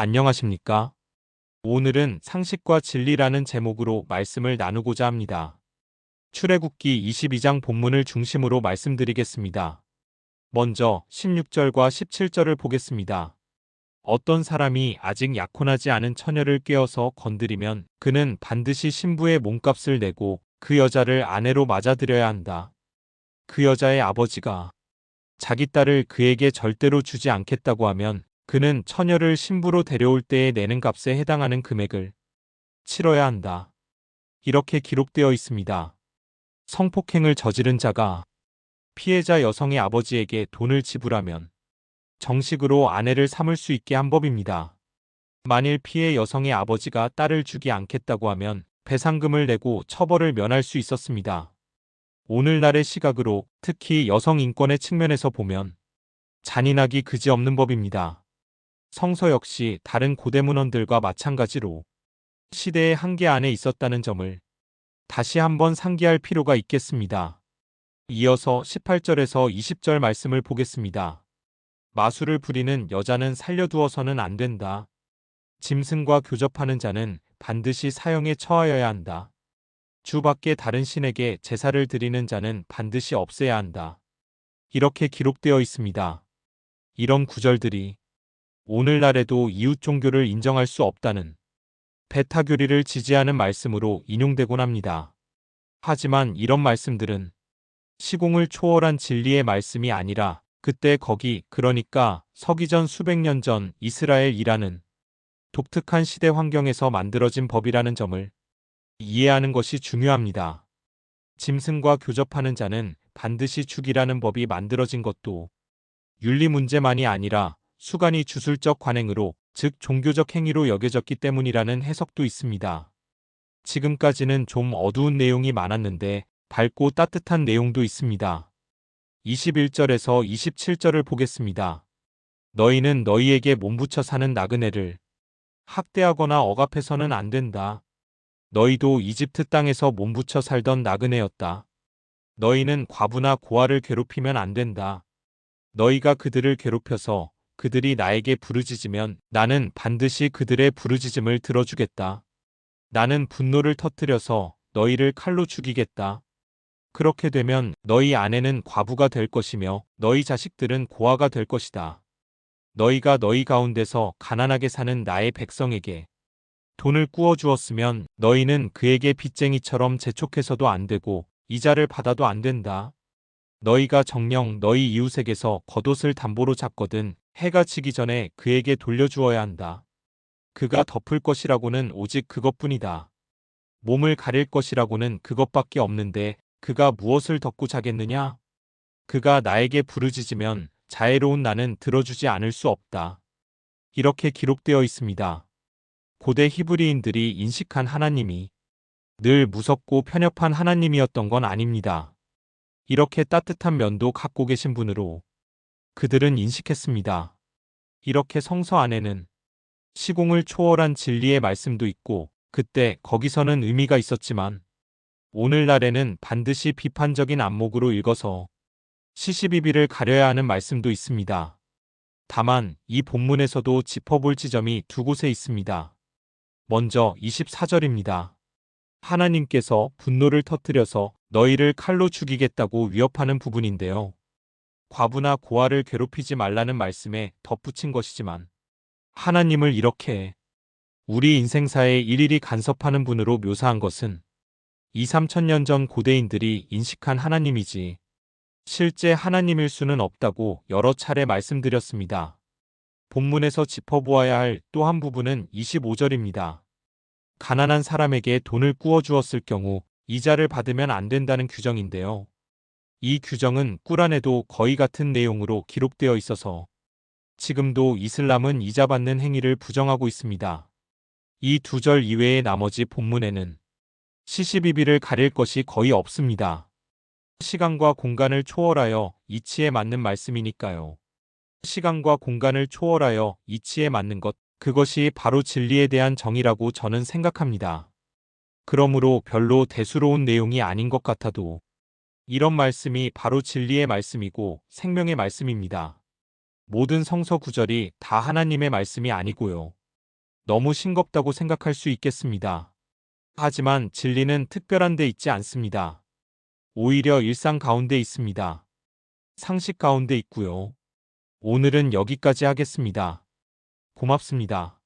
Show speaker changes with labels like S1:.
S1: 안녕하십니까? 오늘은 상식과 진리라는 제목으로 말씀을 나누고자 합니다. 출애굽기 22장 본문을 중심으로 말씀드리겠습니다. 먼저 16절과 17절을 보겠습니다. 어떤 사람이 아직 약혼하지 않은 처녀를 꿰어서 건드리면 그는 반드시 신부의 몸값을 내고 그 여자를 아내로 맞아들여야 한다. 그 여자의 아버지가 자기 딸을 그에게 절대로 주지 않겠다고 하면 그는 처녀를 신부로 데려올 때에 내는 값에 해당하는 금액을 치러야 한다. 이렇게 기록되어 있습니다. 성폭행을 저지른 자가 피해자 여성의 아버지에게 돈을 지불하면 정식으로 아내를 삼을 수 있게 한 법입니다. 만일 피해 여성의 아버지가 딸을 주지 않겠다고 하면 배상금을 내고 처벌을 면할 수 있었습니다. 오늘날의 시각으로 특히 여성 인권의 측면에서 보면 잔인하기 그지없는 법입니다. 성서 역시 다른 고대 문헌들과 마찬가지로 시대의 한계 안에 있었다는 점을 다시 한번 상기할 필요가 있겠습니다. 이어서 18절에서 20절 말씀을 보겠습니다. 마술을 부리는 여자는 살려두어서는 안 된다. 짐승과 교접하는 자는 반드시 사형에 처하여야 한다. 주 밖에 다른 신에게 제사를 드리는 자는 반드시 없애야 한다. 이렇게 기록되어 있습니다. 이런 구절들이 오늘날에도 이웃 종교를 인정할 수 없다는 배타교리를 지지하는 말씀으로 인용되곤 합니다. 하지만 이런 말씀들은 시공을 초월한 진리의 말씀이 아니라 그때 거기 그러니까 서기전 수백 년 전 이스라엘이라는 독특한 시대 환경에서 만들어진 법이라는 점을 이해하는 것이 중요합니다. 짐승과 교접하는 자는 반드시 죽이라는 법이 만들어진 것도 윤리 문제만이 아니라 수간이 주술적 관행으로 즉 종교적 행위로 여겨졌기 때문이라는 해석도 있습니다. 지금까지는 좀 어두운 내용이 많았는데 밝고 따뜻한 내용도 있습니다. 21절에서 27절을 보겠습니다. 너희는 너희에게 몸붙여 사는 나그네를 학대하거나 억압해서는 안 된다. 너희도 이집트 땅에서 몸붙여 살던 나그네였다. 너희는 과부나 고아를 괴롭히면 안 된다. 너희가 그들을 괴롭혀서 그들이 나에게 부르짖으면 나는 반드시 그들의 부르짖음을 들어주겠다. 나는 분노를 터뜨려서 너희를 칼로 죽이겠다. 그렇게 되면 너희 아내는 과부가 될 것이며 너희 자식들은 고아가 될 것이다. 너희가 너희 가운데서 가난하게 사는 나의 백성에게 돈을 꾸어 주었으면 너희는 그에게 빚쟁이처럼 재촉해서도 안 되고 이자를 받아도 안 된다. 너희가 정녕 너희 이웃에게서 겉옷을 담보로 잡거든 해가 지기 전에 그에게 돌려주어야 한다. 그가 덮을 것이라고는 오직 그것뿐이다. 몸을 가릴 것이라고는 그것밖에 없는데 그가 무엇을 덮고 자겠느냐? 그가 나에게 부르짖으면 자애로운 나는 들어주지 않을 수 없다. 이렇게 기록되어 있습니다. 고대 히브리인들이 인식한 하나님이 늘 무섭고 편협한 하나님이었던 건 아닙니다. 이렇게 따뜻한 면도 갖고 계신 분으로 그들은 인식했습니다. 이렇게 성서 안에는 시공을 초월한 진리의 말씀도 있고 그때 거기서는 의미가 있었지만 오늘날에는 반드시 비판적인 안목으로 읽어서 시시비비를 가려야 하는 말씀도 있습니다. 다만 이 본문에서도 짚어볼 지점이 두 곳에 있습니다. 먼저 24절입니다. 하나님께서 분노를 터뜨려서 너희를 칼로 죽이겠다고 위협하는 부분인데요. 과부나 고아를 괴롭히지 말라는 말씀에 덧붙인 것이지만 하나님을 이렇게 우리 인생사에 일일이 간섭하는 분으로 묘사한 것은 2, 3천 년 전 고대인들이 인식한 하나님이지 실제 하나님일 수는 없다고 여러 차례 말씀드렸습니다. 본문에서 짚어보아야 할 또 한 부분은 25절입니다. 가난한 사람에게 돈을 꾸어 주었을 경우 이자를 받으면 안 된다는 규정인데요. 이 규정은 꾸란에도 거의 같은 내용으로 기록되어 있어서 지금도 이슬람은 이자 받는 행위를 부정하고 있습니다. 이 두 절 이외의 나머지 본문에는 시시비비를 가릴 것이 거의 없습니다. 시간과 공간을 초월하여 이치에 맞는 말씀이니까요. 시간과 공간을 초월하여 이치에 맞는 것, 그것이 바로 진리에 대한 정의라고 저는 생각합니다. 그러므로 별로 대수로운 내용이 아닌 것 같아도 이런 말씀이 바로 진리의 말씀이고 생명의 말씀입니다. 모든 성서 구절이 다 하나님의 말씀이 아니고요. 너무 싱겁다고 생각할 수 있겠습니다. 하지만 진리는 특별한 데 있지 않습니다. 오히려 일상 가운데 있습니다. 상식 가운데 있고요. 오늘은 여기까지 하겠습니다. 고맙습니다.